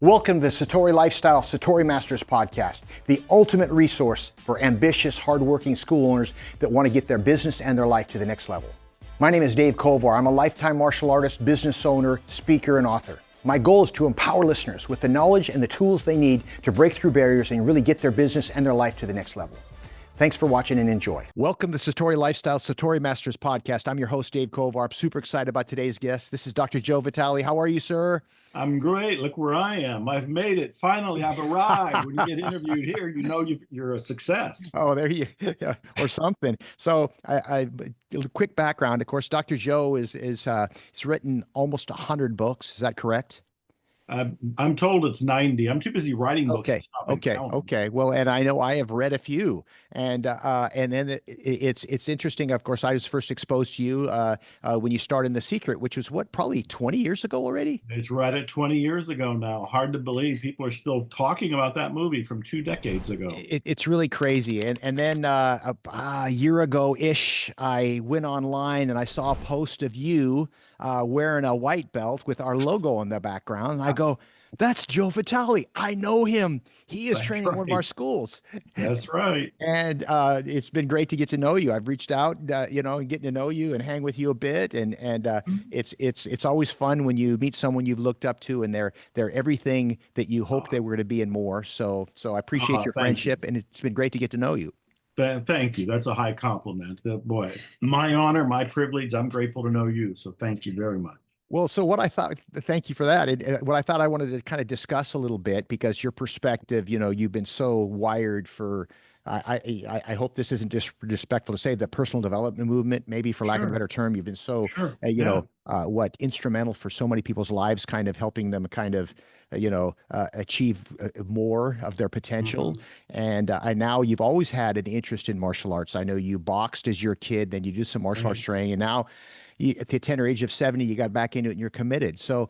Welcome to the Satori Lifestyle Satori Masters podcast, the ultimate resource for ambitious, hardworking school owners that want to get their business and their life to the next level. My name is Dave Kovar. I'm a lifetime martial artist, business owner, speaker, and author. My goal is to empower listeners with the knowledge and the tools they need to break through barriers and really get their business and their life to the next level. Thanks for watching and enjoy. Welcome to the Satori Lifestyle Satori Masters podcast. I'm your host, Dave Kovar. I'm super excited about today's guest. This is Dr. Joe Vitale. How are you, sir? I'm great. Look where I am. I've made it. Finally, I've arrived. When you get interviewed here, you know you're a success. Oh, there you yeah, or something. So, a quick background. Of course, Dr. Joe he's written almost 100 books. Is that correct? I'm told it's 90. I'm too busy writing books. Okay. Well, and I know I have read a few, and then it's interesting. Of course, I was first exposed to you when you started in The Secret, which was what, probably 20 years ago already. It's right at 20 years ago now. Hard to believe people are still talking about that movie from 2 decades ago. It's really crazy. And then a year ago-ish, I went online and I saw a post of you wearing a white belt with our logo in the background. And I go, that's Joe Vitale. I know him. He is training at one of our schools. That's right. And it's been great to get to know you. I've reached out, and getting to know you and hang with you a bit. And it's always fun when you meet someone you've looked up to and they're everything that you hoped they were to be and more. So I appreciate your friendship, and it's been great to get to know you. Thank you. That's a high compliment. Boy, my honor, my privilege. I'm grateful to know you. So thank you very much. Well, so what I thought, thank you for that. What I thought I wanted to kind of discuss a little bit, because your perspective, you've been so wired for, I hope this isn't disrespectful to say, the personal development movement, maybe for lack of a better term. You've been so, instrumental for so many people's lives, kind of helping them kind of, achieve more of their potential. And now you've always had an interest in martial arts. I know you boxed as your kid, then you do some martial arts training, and now at the tender age of 70, you got back into it and you're committed. So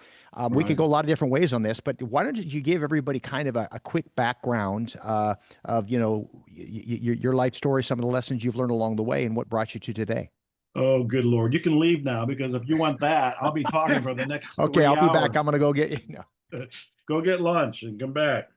we could go a lot of different ways on this, but why don't you give everybody kind of a quick background of, your life story, some of the lessons you've learned along the way, and what brought you to today? Oh, good Lord. You can leave now, because if you want that, I'll be talking for the next 3 Okay, I'll be back. hours. I'm going to go get you. No. Go get lunch and come back.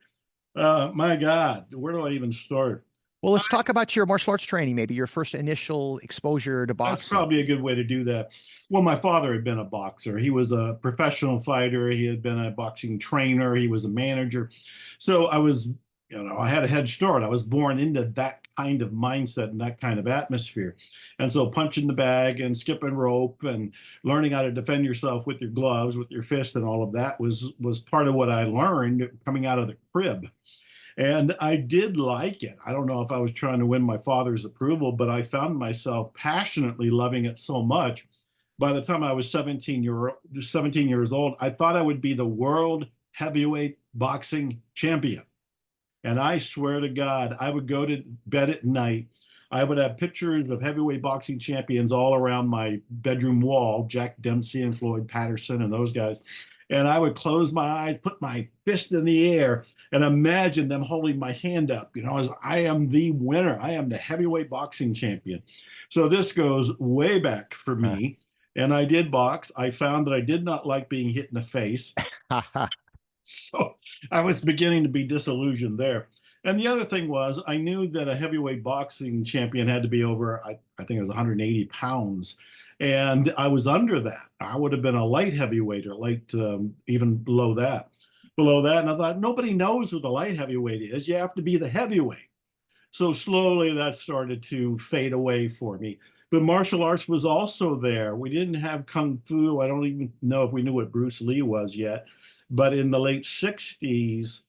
My God, where do I even start? Well, let's talk about your martial arts training, maybe your first initial exposure to boxing. That's probably a good way to do that. Well, my father had been a boxer. He was a professional fighter. He had been a boxing trainer. He was a manager. So I was, I had a head start. I was born into that kind of mindset and that kind of atmosphere. And so punching the bag and skipping rope and learning how to defend yourself with your gloves, with your fist, and all of that was part of what I learned coming out of the crib. And I did like it. I don't know if I was trying to win my father's approval, but I found myself passionately loving it so much. By the time I was 17 years old, I thought I would be the world heavyweight boxing champion. And I swear to God, I would go to bed at night. I would have pictures of heavyweight boxing champions all around my bedroom wall, Jack Dempsey and Floyd Patterson and those guys. And I would close my eyes, put my fist in the air, and imagine them holding my hand up, as I am the winner. I am the heavyweight boxing champion. So this goes way back for me. And I did box. I found that I did not like being hit in the face. So I was beginning to be disillusioned there. And the other thing was, I knew that a heavyweight boxing champion had to be over, I think it was 180 pounds. And I was under that. I would have been a light heavyweight, or even below that. And I thought, nobody knows what the light heavyweight is. You have to be the heavyweight. So slowly that started to fade away for me. But martial arts was also there. We didn't have Kung Fu. I don't even know if we knew what Bruce Lee was yet. But in the late 60s,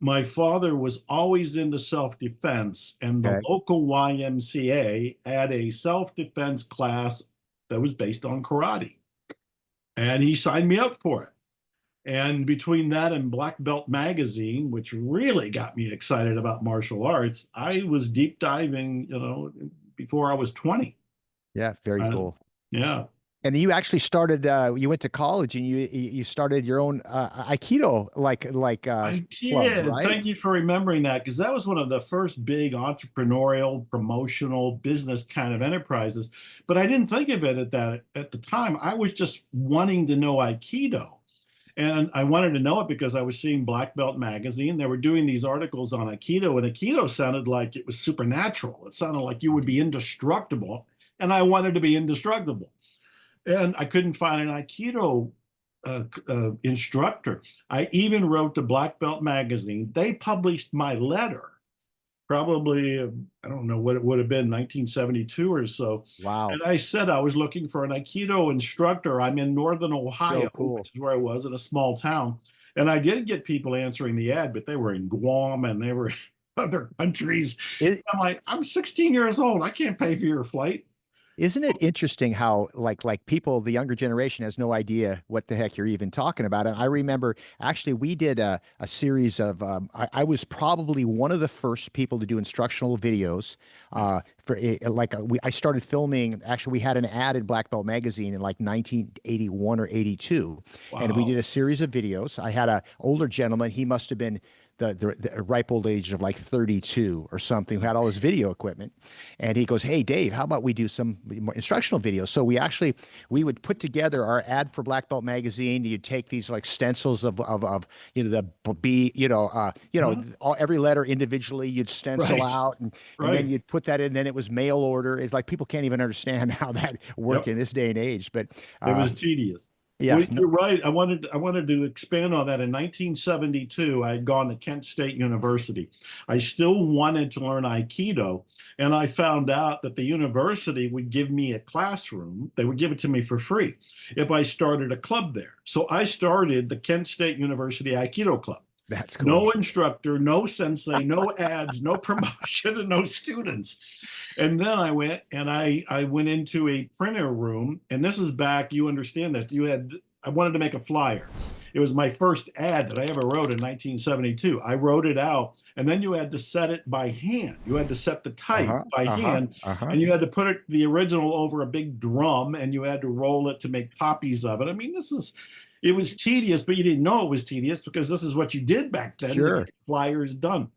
my father was always into self-defense, and the local YMCA had a self-defense class that was based on karate. And he signed me up for it. And between that and Black Belt Magazine, which really got me excited about martial arts, I was deep diving, before I was 20. Yeah, very cool. Yeah. And you actually started, you went to college and you started your own Aikido, I did. club, right? Thank you for remembering that, because that was one of the first big entrepreneurial, promotional, business kind of enterprises. But I didn't think of it at the time. I was just wanting to know Aikido. And I wanted to know it because I was seeing Black Belt magazine. They were doing these articles on Aikido, and Aikido sounded like it was supernatural. It sounded like you would be indestructible, and I wanted to be indestructible. And I couldn't find an Aikido instructor. I even wrote to Black Belt magazine. They published my letter, probably, I don't know what it would have been, 1972 or so. Wow. And I said I was looking for an Aikido instructor. I'm in Northern Ohio, So cool. which is where I was, in a small town. And I did get people answering the ad, but they were in Guam and they were in other countries. It, I'm like, I'm 16 years old. I can't pay for your flight. Isn't it interesting how like people, the younger generation has no idea what the heck you're even talking about? And I remember actually we did a series of I was probably one of the first people to do instructional videos I started filming. Actually, we had an ad in Black Belt magazine in like 1981 or 82, and we Wow. did a series of videos. I had a older gentleman. He must have been the ripe old age of like 32 or something, who had all his video equipment. And he goes, "Hey, Dave, how about we do some more instructional videos?" So we would put together our ad for Black Belt magazine. You'd take these like stencils of the B, Huh? every letter individually. You'd stencil Right. out, and then Right. you'd put that in. Then it was mail order. It's like people can't even understand how that worked Yep. in this day and age. But It uh, was tedious. yeah, Well, no, you're right. I wanted to expand on that. In 1972, I had gone to Kent State University. I still wanted to learn Aikido, and I found out that the university would give me a classroom. They would give it to me for free if I started a club there. So I started the Kent State University Aikido Club. that's cool. No instructor, no sensei, no ads, no promotion, and no students. And then I went into a printer room, and this is back, you understand this. I wanted to make a flyer. It was my first ad that I ever wrote in 1972. I wrote it out, and then you had to set it by hand. You had to set the type Uh-huh. by Uh-huh. hand, Uh-huh. and you had to put the original over a big drum, and you had to roll it to make copies of it. I mean, it was tedious, but you didn't know it was tedious because this is what you did back then to Sure. get flyers done.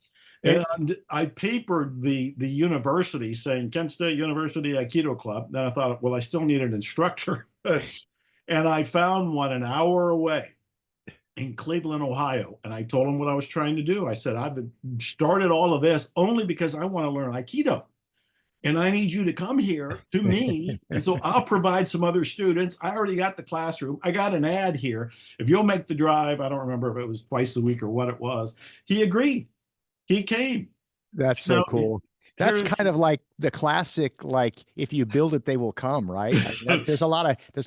And And I papered the university saying Kent State University Aikido Club. Then I thought, well, I still need an instructor. And I found one an hour away in Cleveland, Ohio. And I told him what I was trying to do. I said, I've started all of this only because I want to learn Aikido. And I need you to come here to me. And so I'll provide some other students. I already got the classroom. I got an ad here. If you'll make the drive, I don't remember if it was twice a week or what it was. He agreed. He came. that's so Now, cool. That's here's kind of like the classic, like if you build it, they will come, right? I mean, there's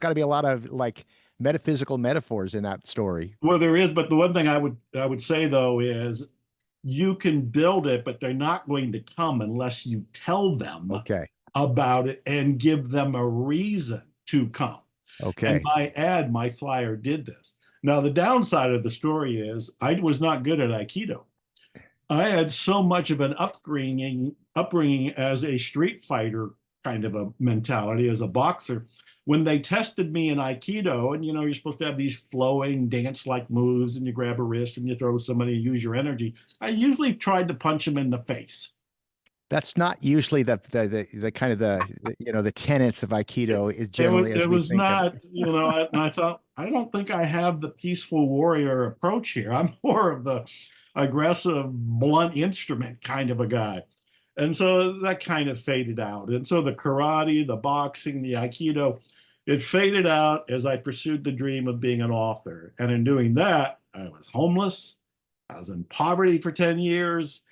got to be a lot of like metaphysical metaphors in that story. well, there is, but the one thing I would say though is you can build it, but they're not going to come unless you tell them Okay. about it and give them a reason to come. And Okay. my flyer did this. Now, the downside of the story is I was not good at Aikido. I had so much of an upbringing as a street fighter kind of a mentality as a boxer. When they tested me in Aikido, and you're supposed to have these flowing dance-like moves, and you grab a wrist and you throw somebody and use your energy. I usually tried to punch them in the face. That's not usually the kind of the tenets of Aikido is It was generally as it we was think of it. not, and I thought, I don't think I have the peaceful warrior approach here. I'm more of the aggressive, blunt instrument kind of a guy. And so that kind of faded out. And so the karate, the boxing, the Aikido, it faded out as I pursued the dream of being an author. And in doing that, I was homeless. I was in poverty for 10 years.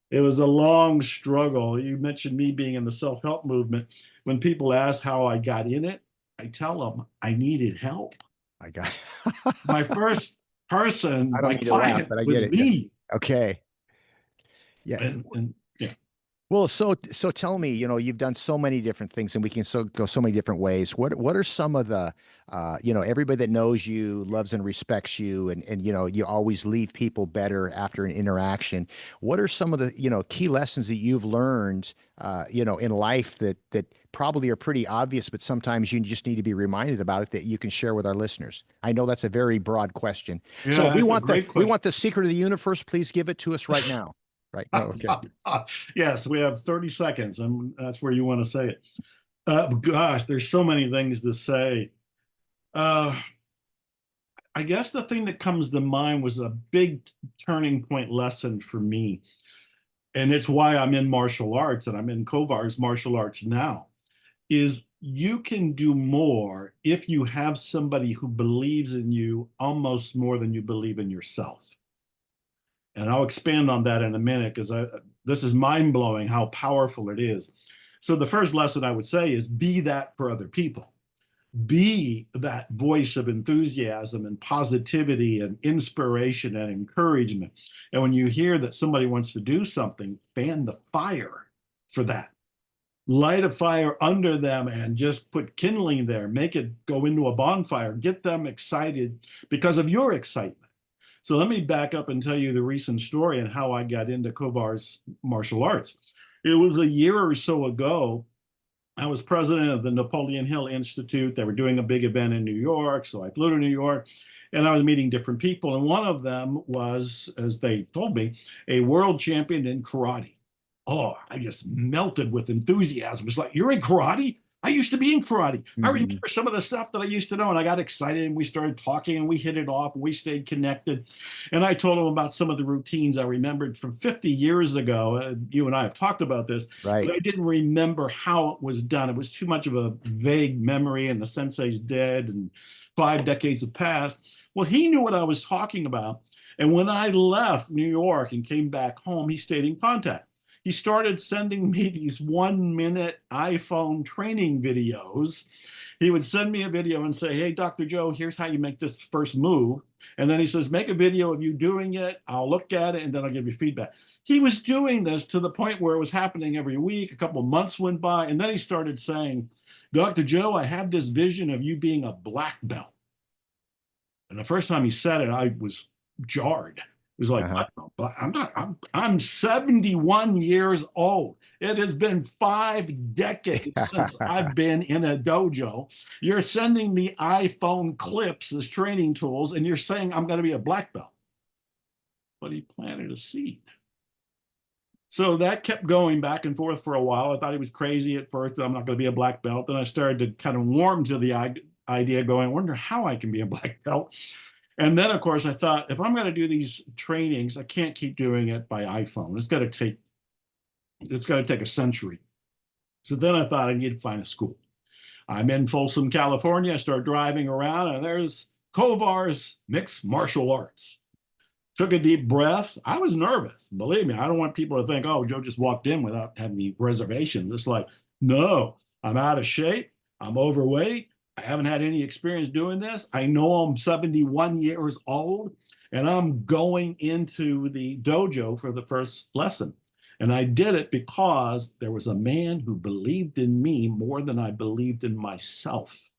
It was a long struggle. You mentioned me being in the self-help movement. When people ask how I got in it, I tell them I needed help. I got My first person, I don't my mean to laugh, client but I get was it. Yeah. me. Okay. Yeah. And yeah. Well, so tell me, you've done so many different things, and we can go so many different ways. What are some of the, everybody that knows you loves and respects you, and you always leave people better after an interaction. What are some of the key lessons that you've learned, in life that probably are pretty obvious, but sometimes you just need to be reminded about it that you can share with our listeners? I know that's a very broad question, so Yeah, it's a great we question. want the secret of the universe. Please give it to us right now. Right. No. Okay. Yes, we have 30 seconds, and that's where you want to say it. Gosh, there's so many things to say. Uh, I guess the thing that comes to mind was a big turning point lesson for me. And it's why I'm in martial arts and I'm in Kovar's martial arts now, is you can do more if you have somebody who believes in you almost more than you believe in yourself. And I'll expand on that in a minute because this is mind blowing how powerful it is. So the first lesson I would say is be that for other people. Be that voice of enthusiasm and positivity and inspiration and encouragement. And when you hear that somebody wants to do something, fan the fire for that. Light a fire under them and just put kindling there. Make it go into a bonfire. Get them excited because of your excitement. So let me back up and tell you the recent story and how I got into Kovar's martial arts. It was a year or so ago. I was president of the Napoleon Hill Institute. They were doing a big event in New York. So I flew to New York and I was meeting different people. And one of them was, as they told me, a world champion in karate. Oh, I just melted with enthusiasm. It's like, you're in karate? I used to be in karate. I remember some of the stuff that I used to know. And I got excited and we started talking and we hit it off and we stayed connected. And I told him about some of the routines I remembered from 50 years ago. You and I have talked about this, Right. but I didn't remember how it was done. It was too much of a vague memory and the sensei's dead and 5 decades have passed. Well, he knew what I was talking about. And when I left New York and came back home, he stayed in contact. He started sending me these 1-minute iPhone training videos. He would send me a video and say, hey, Dr. Joe, here's how you make this first move. And then he says, make a video of you doing it. I'll look at it and then I'll give you feedback. He was doing this to the point where it was happening every week. A couple of months went by. And then he started saying, Dr. Joe, I have this vision of you being a black belt. And the first time he said it, I was jarred. It was like, I'm 71 years old. It has been 5 decades since I've been in a dojo. You're sending me iPhone clips as training tools, and you're saying I'm going to be a black belt. But he planted a seed. So that kept going back and forth for a while. I thought he was crazy at first. I'm not going to be a black belt. Then I started to kind of warm to the idea going, I wonder how I can be a black belt. And then, of course, I thought, if I'm going to do these trainings, I can't keep doing it by iPhone. It's got to take a century. So then I thought I need to find a school. I'm in Folsom, California. I start driving around, and there's Kovar's Mixed Martial Arts. Took a deep breath. I was nervous. Believe me, I don't want people to think, oh, Joe just walked in without having any reservations. It's like, no, I'm out of shape. I'm overweight. I haven't had any experience doing this. I know I'm 71 years old and I'm going into the dojo for the first lesson. And I did it because there was a man who believed in me more than I believed in myself.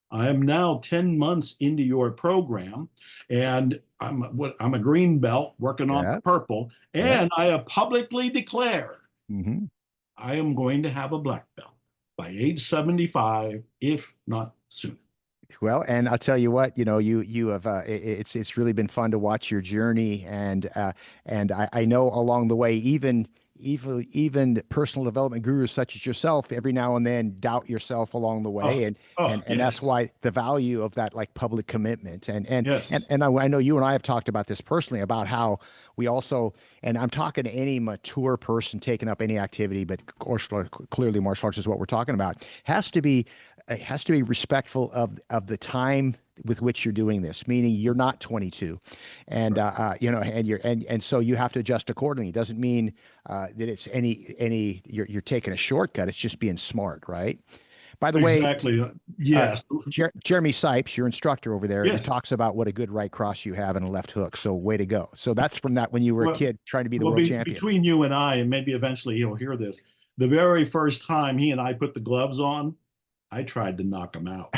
I am now 10 months into your program and I'm a green belt working on the purple. And I have publicly declared I am going to have a black belt by age 75, if not sooner. Well, and I'll tell you what, you have it's really been fun to watch your journey, and I know along the way, even personal development gurus such as yourself, every now and then doubt yourself along the way, and yes. that's why the value of that like public commitment, and Yes. and I know you and I have talked about this personally about how we also, and I'm talking to any mature person taking up any activity, but clearly martial arts is what we're talking about, has to be respectful of the time with which you're doing this, meaning you're not 22, and and so you have to adjust accordingly. It doesn't mean that it's you're taking a shortcut. It's just being smart, right? By the way, exactly. Yes. Jeremy Sipes, your instructor over there, Yes. he talks about what a good right cross you have and a left hook. So way to go. So that's from that when you were a kid trying to be the world champion. Between you and I, and maybe eventually he'll hear this, the very first time he and I put the gloves on, I tried to knock him out.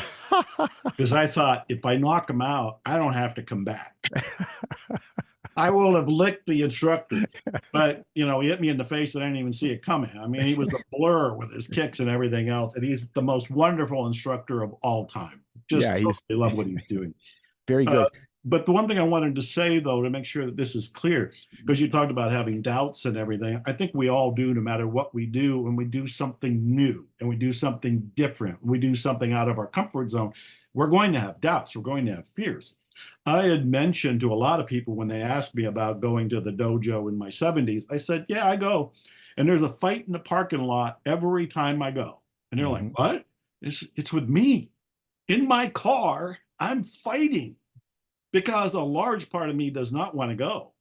Because I thought, if I knock him out, I don't have to come back. I will have licked the instructor. But, he hit me in the face and I didn't even see it coming. I mean, he was a blur with his kicks and everything else. And he's the most wonderful instructor of all time. Just totally love what he's doing. Very good. But the one thing I wanted to say, though, to make sure that this is clear, because you talked about having doubts and everything, I think we all do, no matter what we do, when we do something new and we do something different, we do something out of our comfort zone, we're going to have doubts, we're going to have fears. I had mentioned to a lot of people when they asked me about going to the dojo in my 70s, I said, yeah, I go. And there's a fight in the parking lot every time I go. And they're like, Hmm. what? It's with me. In my car, I'm fighting because a large part of me does not want to go.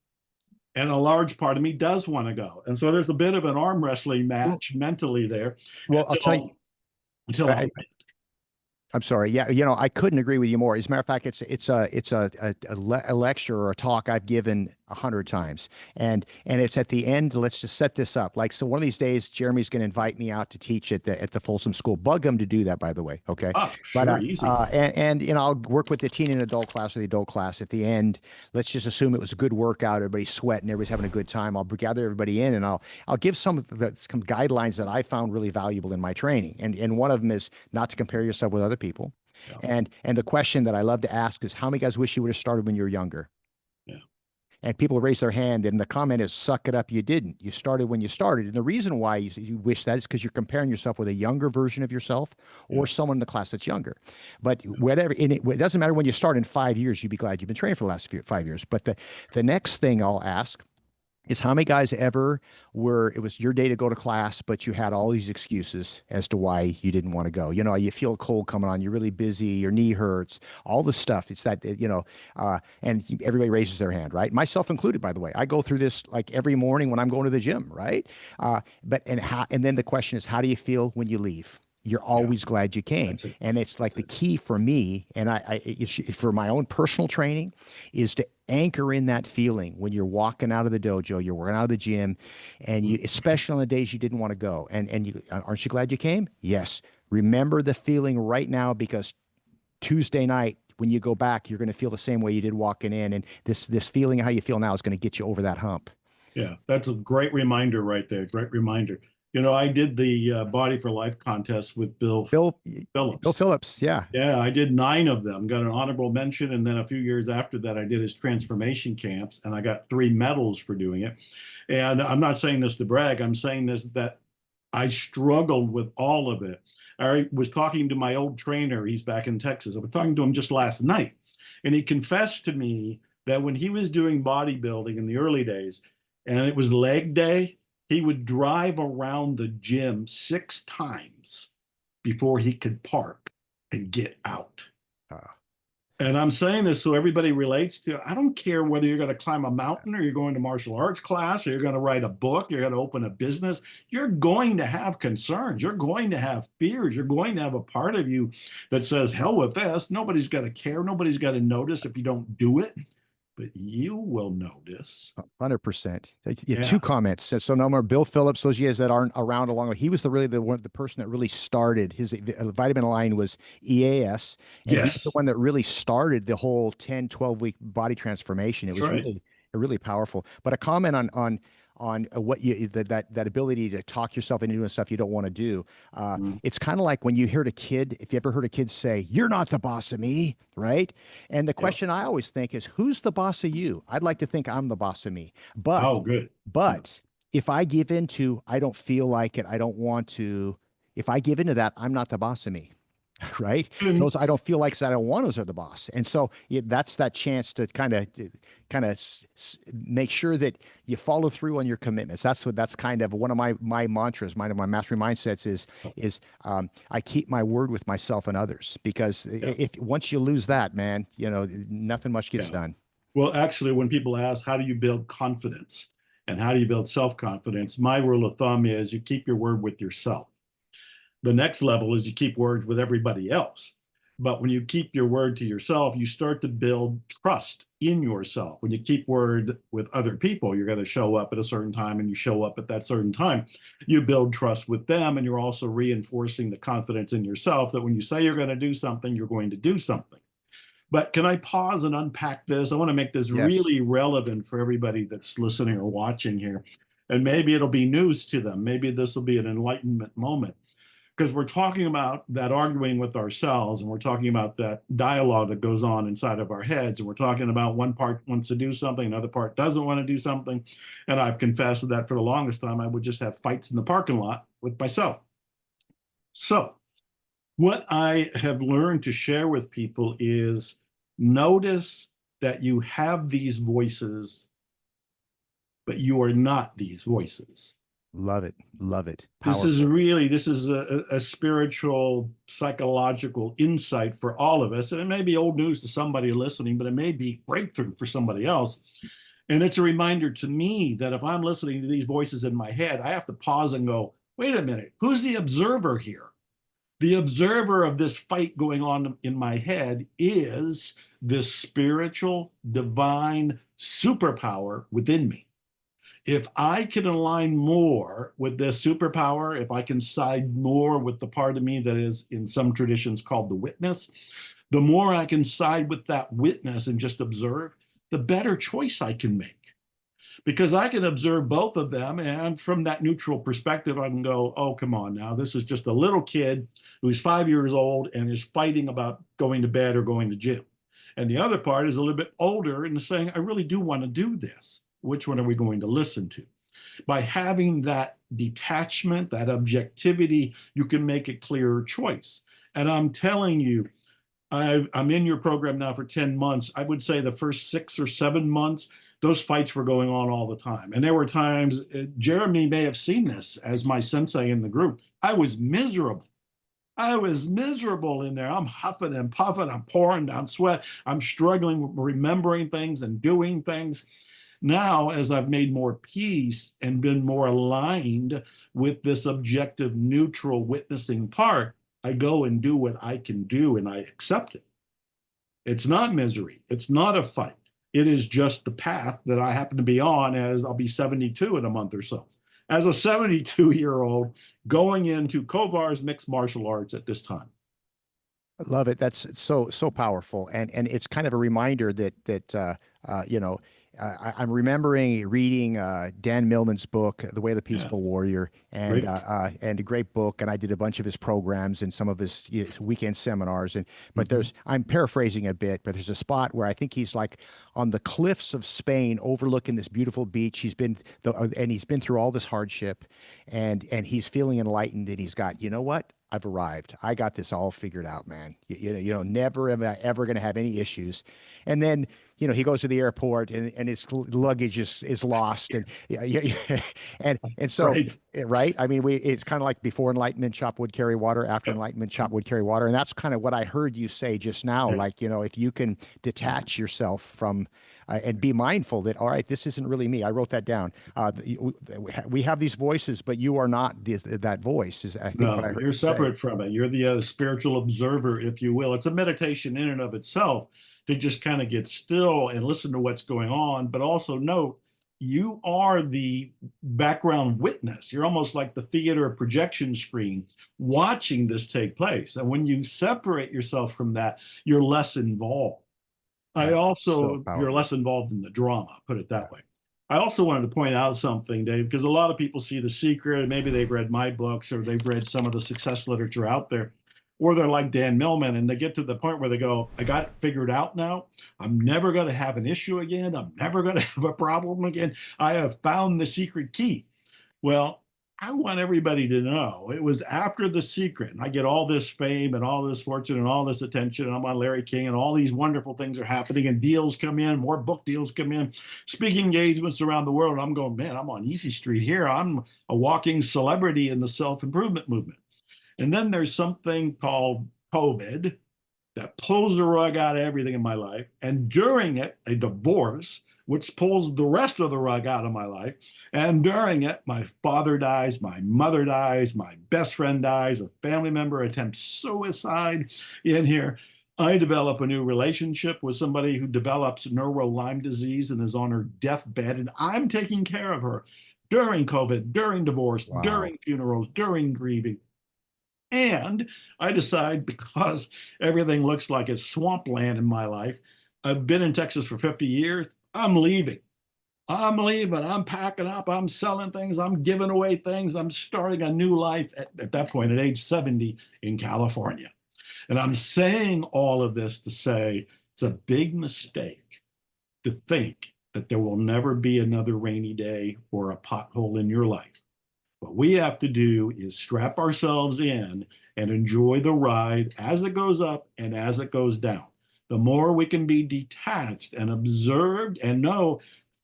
And a large part of me does want to go. And so there's a bit of an arm wrestling Well, match mentally there well, I'll tell you. until I I, win. I'm sorry. Yeah, I couldn't agree with you more. As a matter of fact, it's a lecture or a talk I've given 100 times, and it's at the end. Let's just set this up. Like, so one of these days, Jeremy's going to invite me out to teach at the Folsom School. Bug him to do that, by the way. Okay, Ah, but sure, easy. I'll work with the teen and adult class or the adult class at the end. Let's just assume it was a good workout. Everybody's sweating. Everybody's having a good time. I'll gather everybody in, and I'll give some guidelines that I found really valuable in my training. And one of them is not to compare yourself with other people. Yeah, And the question that I love to ask is, how many guys wish you would have started when you were younger? yeah, And people raise their hand, and the comment is, suck it up, you didn't. You started when you started. And the reason why you wish that is because you're comparing yourself with a younger version of yourself or yeah, someone in the class that's younger. But whatever, it doesn't matter when you start in 5 years, you'd be glad you've been training for the last 5 years. But the next thing I'll ask is, how many guys ever it was your day to go to class, but you had all these excuses as to why you didn't want to go? You feel a cold coming on, you're really busy, your knee hurts, all the stuff. It's that, and everybody raises their hand, right? Myself included, by the way. I go through this like every morning when I'm going to the gym, right? And then the question is, how do you feel when you leave? You're yeah. always glad you came. That's it. And it's like That's the it. key for me, and for my own personal training, is to anchor in that feeling when you're walking out of the dojo, you're working out of the gym, and Mhm. especially on the days you didn't want to go. And you aren't you glad you came? Yes. Remember the feeling right now, because Tuesday night, when you go back, you're going to feel the same way you did walking in. And this feeling of how you feel now is going to get you over that hump. Yeah, that's a great reminder right there. Great reminder. I did the Body for Life contest with Bill Bill, Bill Phillips. Phillips, yeah. Yeah, I did 9 of them, got an honorable mention. And then a few years after that, I did his transformation camps and I got 3 medals for doing it. And I'm not saying this to brag, I'm saying this that I struggled with all of it. I was talking to my old trainer, he's back in Texas. I was talking to him just last night, and he confessed to me that when he was doing bodybuilding in the early days, and it was leg day, he would drive around the gym 6 times before he could park and get out. Uh, And I'm saying this so everybody relates to. I don't care whether you're going to climb a mountain or you're going to martial arts class or you're going to write a book, you're going to open a business. You're going to have concerns. You're going to have fears. You're going to have a part of you that says, hell with this. Nobody's going to care. Nobody's going to notice if you don't do it, but you will notice. 100%. Yeah, Yeah. two comments. So no more Bill Phillips. Those of you guys that aren't around along with, he was the person that really started his vitamin line was EAS, and he was the Yes. one that really started the whole 10, 12-week body transformation. It That's was right. really powerful. But a comment on what that ability to talk yourself into doing stuff you don't want to do. Mm. It's kind of like when you heard a kid, if you ever heard a kid say, "You're not the boss of me," right? And the Yeah. question I always think is, who's the boss of you? I'd like to think I'm the boss of me. But Oh, good. Yeah. but if I give into, I don't feel like it, I don't want to, if I give into that, I'm not the boss of me. Right? And Those I don't feel like, I don't want those are the boss. And so that's that chance to kind of make sure that you follow through on your commitments. That's kind of one of my mantras, one of my mastery mindsets is I keep my word with myself and others, because yeah. if once you lose that, man, nothing much gets Yeah. done. Well, actually, when people ask, how do you build confidence and how do you build self-confidence? My rule of thumb is you keep your word with yourself. The next level is you keep words with everybody else. But when you keep your word to yourself, you start to build trust in yourself. When you keep word with other people, you're going to show up at a certain time and you show up at that certain time. You build trust with them, and you're also reinforcing the confidence in yourself that when you say you're going to do something, you're going to do something. But can I pause and unpack this? I want to make this Yes. really relevant for everybody that's listening or watching here. And maybe it'll be news to them. Maybe this will be an enlightenment moment, because we're talking about that arguing with ourselves, and we're talking about that dialogue that goes on inside of our heads, and we're talking about one part wants to do something, another part doesn't want to do something. And I've confessed that for the longest time I would just have fights in the parking lot with myself. So what I have learned to share with people is Notice that you have these voices, but you are not these voices. Love it. Love it. This Powerful. is a spiritual, psychological insight for all of us. And it may be old news to somebody listening, but it may be breakthrough for somebody else. And it's a reminder to me that if I'm listening to these voices in my head, I have to pause and go, wait a minute, who's the observer here? The observer of this fight going on in my head is this spiritual, divine superpower within me. If I can align more with this superpower, if I can side more with the part of me that is in some traditions called the witness, the more I can side with that witness and just observe, the better choice I can make. Because I can observe both of them, and from that neutral perspective, I can go, oh, come on now, this is just a little kid who's 5 years old and is fighting about going to bed or going to gym. And the other part is a little bit older and is saying, I really do want to do this. Which one are we going to listen to? By having that detachment, that objectivity, you can make a clearer choice. And I'm telling you, I'm in your program now for 10 months. I would say the first 6 or 7 months, those fights were going on all the time. And there were times, Jeremy may have seen this as my sensei in the group. I was miserable. I was miserable in there. I'm huffing and puffing. I'm pouring down sweat. I'm struggling with remembering things and doing things. Now, as I've made more peace and been more aligned with this objective, neutral witnessing part, I go and do what I can do and I accept it. It's not misery. It's not a fight. It is just the path that I happen to be on, as I'll be 72 in a month or so. As a 72-year-old going into Kovar's mixed martial arts at this time. I love it. That's so powerful, and it's kind of a reminder that you know, I'm remembering reading Dan Millman's book, The Way of the Peaceful Warrior, and a great book. And I did a bunch of his programs and some of his weekend seminars. But I'm paraphrasing a bit, but there's a spot where I think he's like on the cliffs of Spain, overlooking this beautiful beach. He's been through all this hardship, and he's feeling enlightened. And he's got, you know what? I've arrived. I got this all figured out, man. Never am I ever going to have any issues. And then, he goes to the airport and his luggage is lost. And and so, right. I mean, it's kind of like before enlightenment, chop wood, carry water, after enlightenment, chop wood, carry water. And that's kind of what I heard you say just now. Like, if you can detach yourself from, and be mindful that, all right, this isn't really me. I wrote that down. We have these voices, but you are not that voice. Is I think what I heard you're separate from it. You're the spiritual observer, if you will. It's a meditation in and of itself to just kind of get still and listen to what's going on, but also note you are the background witness. You're almost like the theater projection screen watching this take place. And when you separate yourself from that, you're less involved. You're less involved in the drama, put it that way. I also wanted to point out something, Dave, because a lot of people see The Secret, and maybe they've read my books or they've read some of the success literature out there, or they're like Dan Millman and they get to the point where they go, I got it figured out now. I'm never going to have an issue again. I'm never going to have a problem again. I have found the secret key. Well, I want everybody to know it was after The Secret, and I get all this fame and all this fortune and all this attention, and I'm on Larry King, and all these wonderful things are happening, and deals come in, more book deals come in, speaking engagements around the world. And I'm going, man, I'm on Easy Street here. I'm a walking celebrity in the self-improvement movement. And then there's something called COVID that pulls the rug out of everything in my life. And during it, a divorce, which pulls the rest of the rug out of my life. And during it, my father dies, my mother dies, my best friend dies, a family member attempts suicide in here. I develop a new relationship with somebody who develops neuro-Lyme disease and is on her deathbed, and I'm taking care of her during COVID, during divorce, during funerals, during grieving. And I decide, because everything looks like it's swampland in my life, I've been in Texas for 50 years, I'm leaving. I'm leaving. I'm packing up. I'm selling things. I'm giving away things. I'm starting a new life at that point at age 70 in California. And I'm saying all of this to say it's a big mistake to think that there will never be another rainy day or a pothole in your life. What we have to do is strap ourselves in and enjoy the ride as it goes up and as it goes down. The more we can be detached and observed and know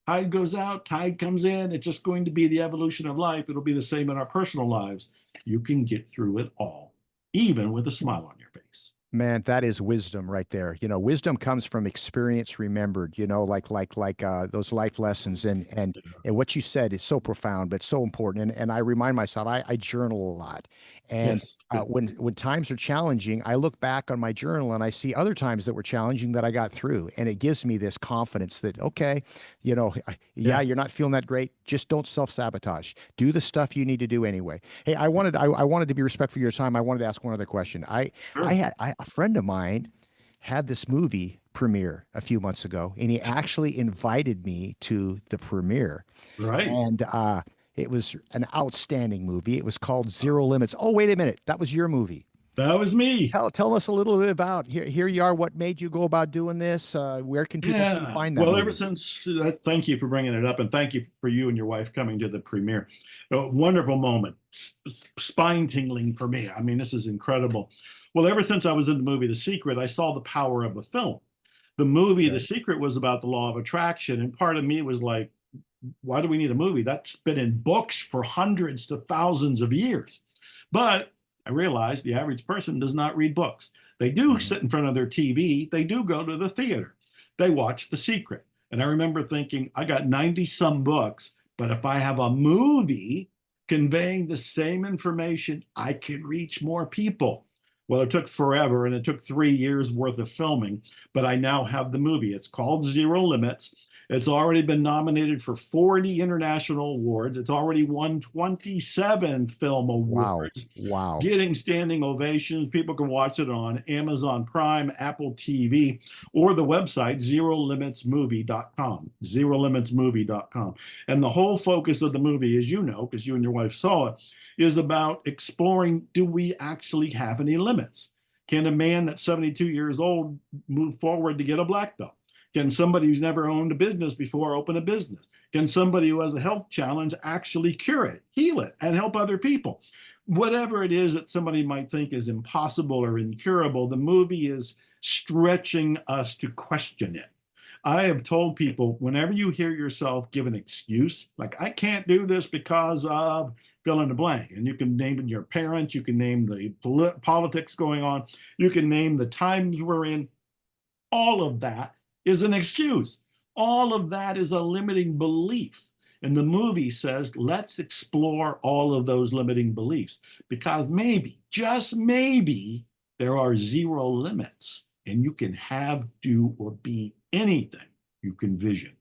tide goes out, tide comes in, it's just going to be the evolution of life. It'll be the same in our personal lives. You can get through it all, even with a smile on your face. Man, that is wisdom right there. Wisdom comes from experience remembered, like those life lessons. And what you said is so profound, but so important. And I remind myself, I journal a lot. And Yes. when times are challenging, I look back on my journal and I see other times that were challenging that I got through. And it gives me this confidence that, okay, yeah, you're not feeling that great. Just don't self-sabotage. Do the stuff you need to do anyway. Hey, I wanted to be respectful of your time. I wanted to ask one other question. Sure. A friend of mine had this movie premiere a few months ago, and he actually invited me to the premiere. Right. And it was an outstanding movie. It was called Zero Limits. Oh, wait a minute. That was your movie. That was me. Tell us a little bit about here you are. What made you go about doing this? Where can people see and find that Well, movie? ever since that, thank you for bringing it up, and thank you for you and your wife coming to the premiere. A wonderful moment, spine tingling for me. I mean, this is incredible. Well, ever since I was in the movie The Secret, I saw the power of a film. The movie The Secret was about the law of attraction, and part of me was like, why do we need a movie? That's been in books for hundreds to thousands of years. But I realized the average person does not read books. They do sit in front of their TV. They do go to the theater. They watch The Secret. And I remember thinking, I got 90 some books, but if I have a movie conveying the same information, I can reach more people. Well, it took forever, and it took 3 years worth of filming, but I now have the movie. It's called Zero Limits. It's already been nominated for 40 international awards. It's already won 27 film awards. Wow. Getting standing ovations. People can watch it on Amazon Prime, Apple TV, or the website zerolimitsmovie.com. Zerolimitsmovie.com. And the whole focus of the movie, as you know, because you and your wife saw it, is about exploring, do we actually have any limits? Can a man that's 72 years old move forward to get a black belt? Can somebody who's never owned a business before open a business? Can somebody who has a health challenge actually cure it, heal it, and help other people? Whatever it is that somebody might think is impossible or incurable, the movie is stretching us to question it. I have told people, whenever you hear yourself give an excuse, like, I can't do this because of fill in the blank, and you can name your parents, you can name the politics going on, you can name the times we're in, all of that is an excuse. All of that is a limiting belief. And the movie says, let's explore all of those limiting beliefs, because maybe, just maybe, there are zero limits, and you can have, do, or be anything you can vision.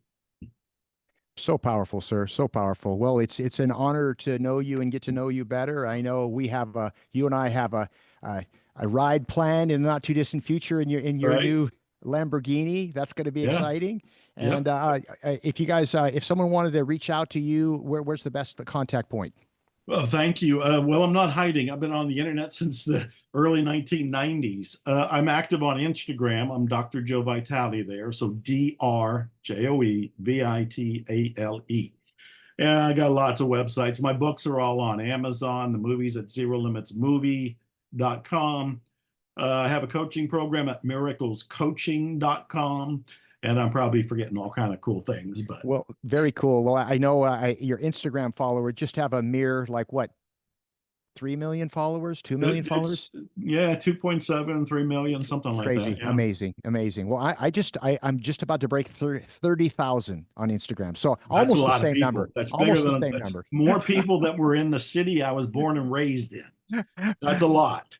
So powerful, sir. So powerful. Well, it's an honor to know you and get to know you better. I know you and I have a ride planned in the not too distant future in your Right. new Lamborghini. That's going to be Yeah. exciting. And if you guys, if someone wanted to reach out to you, where's the best contact point? Well, thank you. Well, I'm not hiding. I've been on the internet since the early 1990s. I'm active on Instagram. I'm Dr. Joe Vitale there. So DrJoeVitale. And I got lots of websites. My books are all on Amazon. The movies at zerolimitsmovie.com. I have a coaching program at miraclescoaching.com. And I'm probably forgetting all kind of cool things, but Well, very cool. Well, I know your Instagram follower just have a mere, like, what, 3 million followers, 2 million followers? Yeah, 2.7, 3 million, something like Crazy. that. Yeah. Amazing. Well, I'm just about to break 30,000 on Instagram. So That's almost a the lot of same people. number. That's bigger Almost the than same that's number. more people that were in the city I was born and raised in. That's a lot.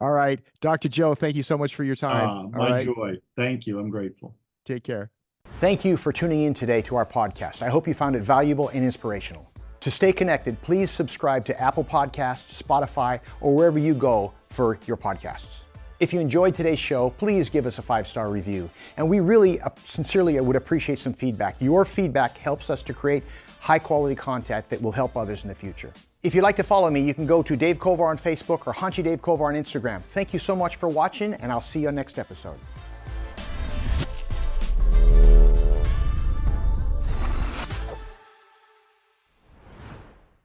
All right. Dr. Joe, thank you so much for your time. My joy. Thank you. I'm grateful. Take care. Thank you for tuning in today to our podcast. I hope you found it valuable and inspirational. To stay connected, please subscribe to Apple Podcasts, Spotify, or wherever you go for your podcasts. If you enjoyed today's show, please give us a 5-star review. And we really sincerely would appreciate some feedback. Your feedback helps us to create high-quality content that will help others in the future. If you'd like to follow me, you can go to Dave Kovar on Facebook or Haunchie Dave Kovar on Instagram. Thank you so much for watching, and I'll see you on next episode.